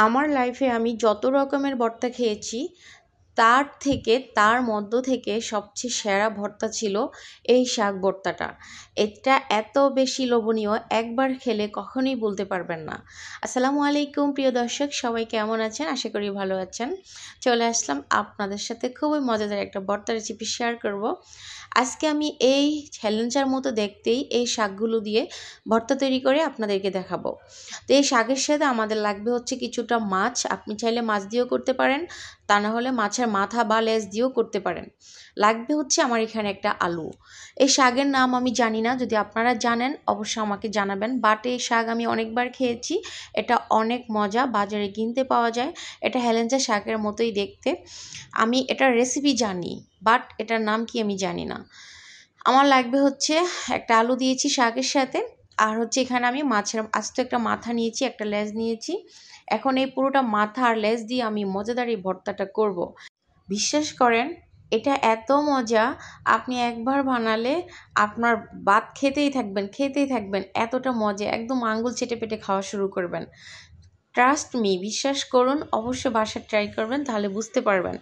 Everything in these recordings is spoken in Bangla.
আমার লাইফে আমি যত রকমের ভর্তা খেয়েছি তার মধ্য থেকে সবচেয়ে সেরা ভর্তা ছিল এই শাক ভর্তাটা। এটা এত বেশি লোভনীয়, একবার খেলে কখনোই বলতে পারবেন না। আসসালামু আলাইকুম প্রিয় দর্শক, সবাই কেমন আছেন? আশা করি ভালো আছেন। চলে আসলাম আপনাদের সাথে খুবই মজাদার একটা ভর্তা রেসিপি শেয়ার করব। আজকে আমি এই হেলেঞ্চার মতো দেখতেই এই শাকগুলো দিয়ে ভর্তা তৈরি করে আপনাদেরকে দেখাবো। তো এই শাকের সাথে আমাদের লাগবে হচ্ছে কিছুটা মাছ। আপনি চাইলে মাছ দিয়েও করতে পারেন, তা না হলে মাছের মাথা বা লেজ দিয়েও করতে পারেন। লাগবে হচ্ছে আমার এখানে একটা আলু। এই শাকের নাম আমি জানি না, যদি আপনারা জানেন অবশ্যই আমাকে জানাবেন। বাট এই শাক আমি অনেকবার খেয়েছি, এটা অনেক মজা, বাজারে কিনতে পাওয়া যায়। এটা হেলেঞ্চা শাকের মতোই দেখতে। আমি এটার রেসিপি জানি, বাট এটার নাম কি আমি জানি না। আমার লাগবে হচ্ছে একটা আলু দিয়েছি শাকের সাথে, আর হচ্ছে এখানে আমি মাছের আস্ত একটা মাথা নিয়েছি, একটা লেজ নিয়েছি। এখন এই পুরোটা মাথা আর লেজ দিয়ে আমি মজাদার এই ভর্তাটা করব। বিশ্বাস করেন, এটা এত মজা, আপনি একবার বানালে আপনার ভাত খেতেই থাকবেন, এতটা মজা, একদম আঙ্গুল চেটে পেটে খাওয়া শুরু করবেন। ট্রাস্ট মি, বিশ্বাস করুন, অবশ্যই বাসায় ট্রাই করবেন, তাহলে বুঝতে পারবেন।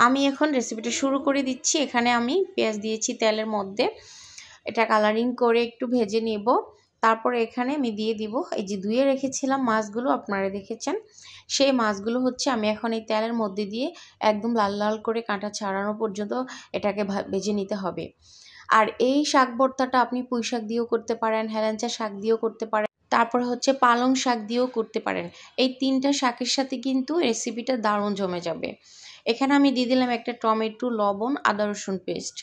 আমি এখন রেসিপিটা শুরু করে দিচ্ছি। এখানে আমি পেঁয়াজ দিয়েছি তেলের মধ্যে, এটা কালারিং করে একটু ভেজে নিব। তারপরে এখানে আমি দিয়ে দিব এই যে ধুয়ে রেখেছিলাম মাছগুলো, আপনারা দেখেছেন, সেই মাছগুলো হচ্ছে আমি এখন এই তেলের মধ্যে দিয়ে একদম লাল লাল করে কাঁটা ছাড়ানো পর্যন্ত এটাকে ভেজে নিতে হবে। আর এই শাক ভর্তাটা আপনি পুঁই শাক দিয়েও করতে পারেন, হেলেঞ্চা শাক দিয়েও করতে পারেন, তারপরে হচ্ছে পালং শাক দিয়েও করতে পারেন। এই তিনটা শাকের সাথে কিন্তু রেসিপিটা দারুণ জমে যাবে। এখানে আমি দিয়ে দিলাম একটা টমেটো, লবণ, আদা রসুন পেস্ট।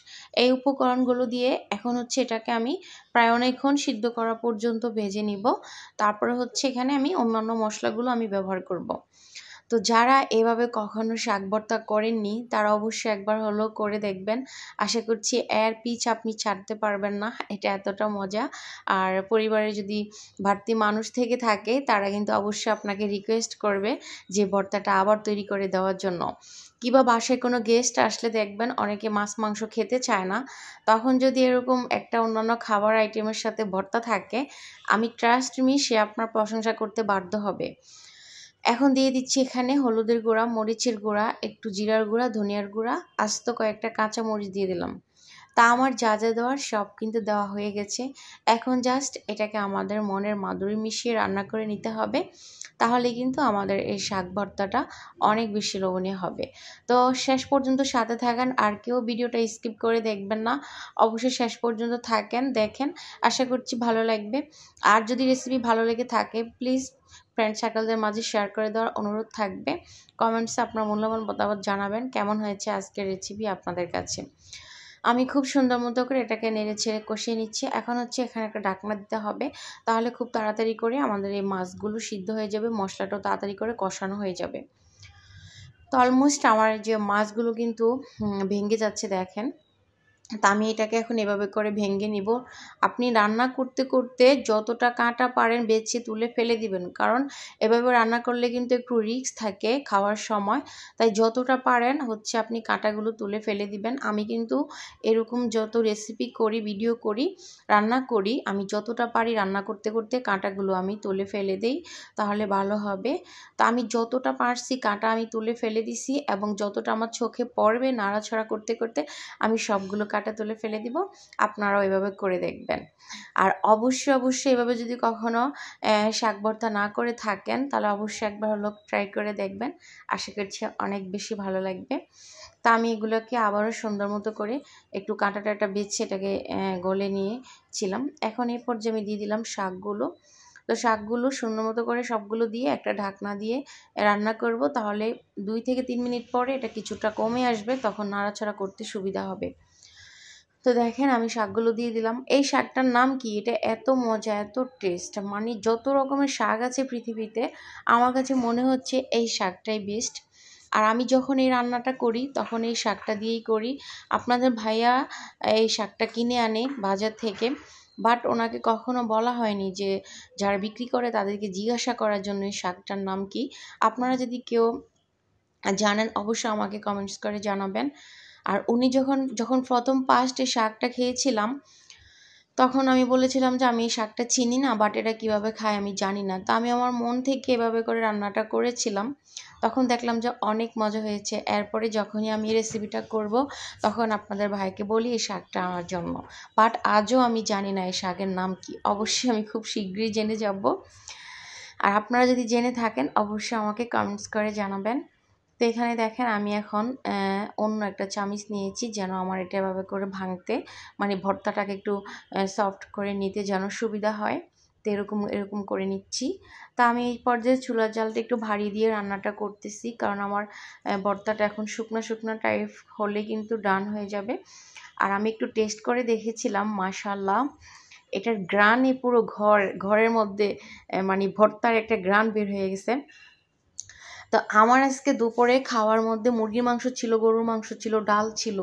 এই উপকরণগুলো দিয়ে এখন হচ্ছে এটাকে আমি প্রায় অনেকক্ষণ সিদ্ধ করা পর্যন্ত ভেজে নিব। তারপরে হচ্ছে এখানে আমি অন্যান্য মশলাগুলো আমি ব্যবহার করব। তো যারা এভাবে কখনো শাক ভর্তা করেননি তারা অবশ্যই একবার হলেও করে দেখবেন। আশা করছি এর পিছ আপনি ছাড়তে পারবেন না, এটা এতটা মজা। আর পরিবারে যদি বাড়তি মানুষ থেকে থাকে তারা কিন্তু অবশ্যই আপনাকে রিকোয়েস্ট করবে যে ভর্তাটা আবার তৈরি করে দেওয়ার জন্য। কিংবা বাসায় কোনো গেস্ট আসলে দেখবেন অনেকে মাছ মাংস খেতে চায় না, তখন যদি এরকম একটা অন্যান্য খাবার আইটেমের সাথে ভর্তা থাকে, আমি ট্রাস্ট মি সে আপনার প্রশংসা করতে বাধ্য হবে। এখন দিয়ে দিচ্ছি এখানে হলুদের গুঁড়া, মরিচের গুঁড়া, একটু জিরার গুঁড়া, ধনিয়ার গুঁড়া, আস্ত কয়েকটা কাঁচা মরিচ দিয়ে দিলাম। তা আমার যা যা দেওয়ার সব কিন্তু দেওয়া হয়ে গেছে। এখন জাস্ট এটাকে আমাদের মনের মাধুরী মিশিয়ে রান্না করে নিতে হবে, তাহলে কিন্তু আমাদের এই শাক ভর্তাটা অনেক বেশি লোভনীয় হবে। তো শেষ পর্যন্ত সাথে থাকেন, আর কেউ ভিডিওটা স্কিপ করে দেখবেন না, অবশ্যই শেষ পর্যন্ত থাকেন, দেখেন, আশা করছি ভালো লাগবে। আর যদি রেসিপি ভালো লেগে থাকে প্লিজ ফ্রেন্ড সার্কেলদের মাঝে শেয়ার করে দেওয়ার অনুরোধ থাকবে। কমেন্টসে আপনার মূল্যবান মতামত জানাবেন কেমন হয়েছে আজকের রেসিপি আপনাদের কাছে। আমি খুব সুন্দর মতো করে এটাকে নেড়ে ছেড়ে কষিয়ে নিচ্ছি। এখন হচ্ছে এখানে একটা ঢাকনা দিতে হবে, তাহলে খুব তাড়াতাড়ি করে আমাদের এই মাছগুলো সিদ্ধ হয়ে যাবে, মশলাটাও তাড়াতাড়ি করে কষানো হয়ে যাবে। তো অলমোস্ট আমার যে মাছগুলো কিন্তু ভেঙে যাচ্ছে, দেখেন। তা আমি এটাকে এখন এভাবে করে ভেঙে নিব। আপনি রান্না করতে করতে যতটা কাঁটা পারেন বেছে তুলে ফেলে দিবেন, কারণ এভাবে রান্না করলে কিন্তু একটু রিস্ক থাকে খাওয়ার সময়। তাই যতটা পারেন হচ্ছে আপনি কাঁটাগুলো তুলে ফেলে দিবেন। আমি কিন্তু এরকম যত রেসিপি করি, ভিডিও করি, রান্না করি, আমি যতটা পারি রান্না করতে করতে কাঁটাগুলো আমি তুলে ফেলে দিই, তাহলে ভালো হবে। তা আমি যতটা পারছি কাঁটা আমি তুলে ফেলে দিছি, এবং যতটা আমার চোখে পড়বে নাড়াছাড়া করতে করতে আমি সবগুলো কাঁটা তুলে ফেলে দিব। আপনারাও এভাবে করে দেখবেন। আর অবশ্যই এভাবে যদি কখনো শাক ভর্তা না করে থাকেন তাহলে অবশ্যই একবার হলো ট্রাই করে দেখবেন, আশা করছি অনেক বেশি ভালো লাগবে। তা আমি এগুলোকে আবারও সুন্দর মতো করে একটু কাঁটাটা বেছে এটাকে গলে নিয়েছিলাম। এখন এই পর্যায়ে আমি দিয়ে দিলাম শাকগুলো। তো শাকগুলো সুন্দর মতো করে সবগুলো দিয়ে একটা ঢাকনা দিয়ে রান্না করব, তাহলে 2 থেকে 3 মিনিট পরে এটা কিছুটা কমে আসবে, তখন নাড়াচাড়া করতে সুবিধা হবে। তো দেখেন আমি শাকগুলো দিয়ে দিলাম। এই শাকটার নাম কি? এটা এত মজা, এত টেস্ট, মানে যত রকমের শাক আছে পৃথিবীতে আমার কাছে মনে হচ্ছে এই শাকটাই বেস্ট। আর আমি যখন এই রান্নাটা করি তখন এই শাকটা দিয়েই করি। আপনাদের ভাইয়া এই শাকটা কিনে আনে বাজার থেকে, বাট ওনাকে কখনো বলা হয়নি যে যারা বিক্রি করে তাদেরকে জিজ্ঞাসা করার জন্য এই শাকটার নাম কি। আপনারা যদি কেউ জানেন অবশ্যই আমাকে কমেন্টস করে জানাবেন। আর উনি যখন প্রথম ফার্স্ট এই শাকটা খেয়েছিলাম, তখন আমি বলেছিলাম যে আমি এই শাকটা চিনি না, বাট এটা কীভাবে খায় আমি জানি না। তো আমি আমার মন থেকে এভাবে করে রান্নাটা করেছিলাম। তখন দেখলাম যে অনেক মজা হয়েছে। এরপরে যখনই আমি রেসিপিটা করব, তখন আপনাদের ভাইকে বলি এই শাকটা আনার জন্য। বাট আজও আমি জানি না এই শাকের নাম কি। অবশ্যই আমি খুব শীঘ্রই জেনে যাব। আর আপনারা যদি জেনে থাকেন অবশ্যই আমাকে কমেন্টস করে জানাবেন। তো এখানে দেখেন আমি এখন অন্য একটা চামিচ নিয়েছি, যেন আমার এটা এভাবে করে ভাঙতে, মানে ভর্তাটাকে একটু সফট করে নিতে যেন সুবিধা হয়। তো এরকম করে নিচ্ছি। তা আমি এই পর্যায়ে চুলার জালটা একটু ভারী দিয়ে রান্নাটা করতেছি, কারণ আমার ভর্তাটা এখন শুকনো শুকনো টাইপ হলে কিন্তু ডান হয়ে যাবে। আর আমি একটু টেস্ট করে দেখেছিলাম, মাশাআল্লাহ এটার গ্রানে পুরো ঘরের মধ্যে মানে ভর্তার একটা গ্রান বের হয়ে গেছে। তো আমার আজকে দুপুরে খাওয়ার মধ্যে মুরগির মাংস ছিল, গরুর মাংস ছিল, ডাল ছিল।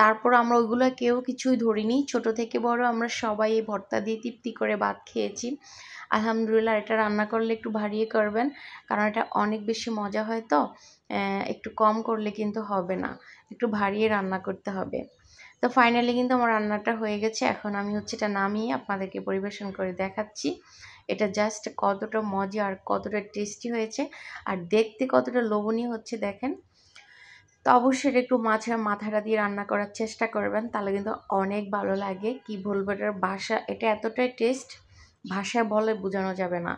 তারপর আমরা ওইগুলো কেউ কিছুই ধরিনি, ছোট থেকে বড় আমরা সবাই এই ভর্তা দিয়ে তৃপ্তি করে ভাত খেয়েছি। আলহামদুলিল্লাহ। এটা রান্না করলে একটু ভারিয়ে করবেন, কারণ এটা অনেক বেশি মজা হয়। তো একটু কম করলে কিন্তু হবে না, একটু ভারিয়ে রান্না করতে হবে। তো ফাইনালি কিন্তু আমার রান্নাটা হয়ে গেছে। এখন আমি এটা নামিয়ে আপনাদেরকে পরিবেশন করে দেখাচ্ছি এটা জাস্ট কতটা মজা আর কতটা টেস্টি হয়েছে, আর দেখতে কতটা লোভনীয় হচ্ছে দেখেন। তো অবশ্যই এটা একটু মাথাটা দিয়ে রান্না করার চেষ্টা করবেন, তাহলে কিন্তু অনেক ভালো লাগে। কি বলবো, এটার ভাষা, এটা এতটাই টেস্ট ভাষায় বলে বোঝানো যাবে না।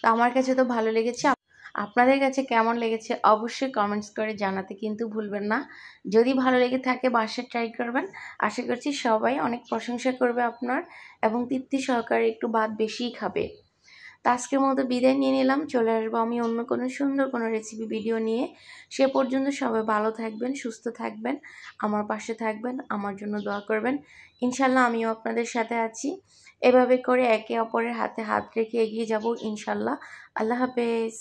তো আমার কাছে তো ভালো লেগেছে। আপনাদের কাছে কেমন লেগেছে অবশ্যই কমেন্টস করে জানাতে কিন্তু ভুলবেন না। যদি ভালো লেগে থাকে বাসায় ট্রাই করবেন। আশা করছি সবাই অনেক প্রশংসা করবে আপনার, এবং তৃপ্তি সহকারে একটু ভাত বেশিই খাবে। তো আজকের মতো বিদায় নিয়ে নিলাম। চলে আসবো আমি অন্য কোনো সুন্দর কোনো রেসিপি ভিডিও নিয়ে। সে পর্যন্ত সবাই ভালো থাকবেন, সুস্থ থাকবেন, আমার পাশে থাকবেন, আমার জন্য দোয়া করবেন। ইনশাল্লাহ আমিও আপনাদের সাথে আছি। এভাবে করে একে অপরের হাতে হাত রেখে এগিয়ে যাব ইনশাল্লাহ। আল্লাহ হাফেজ।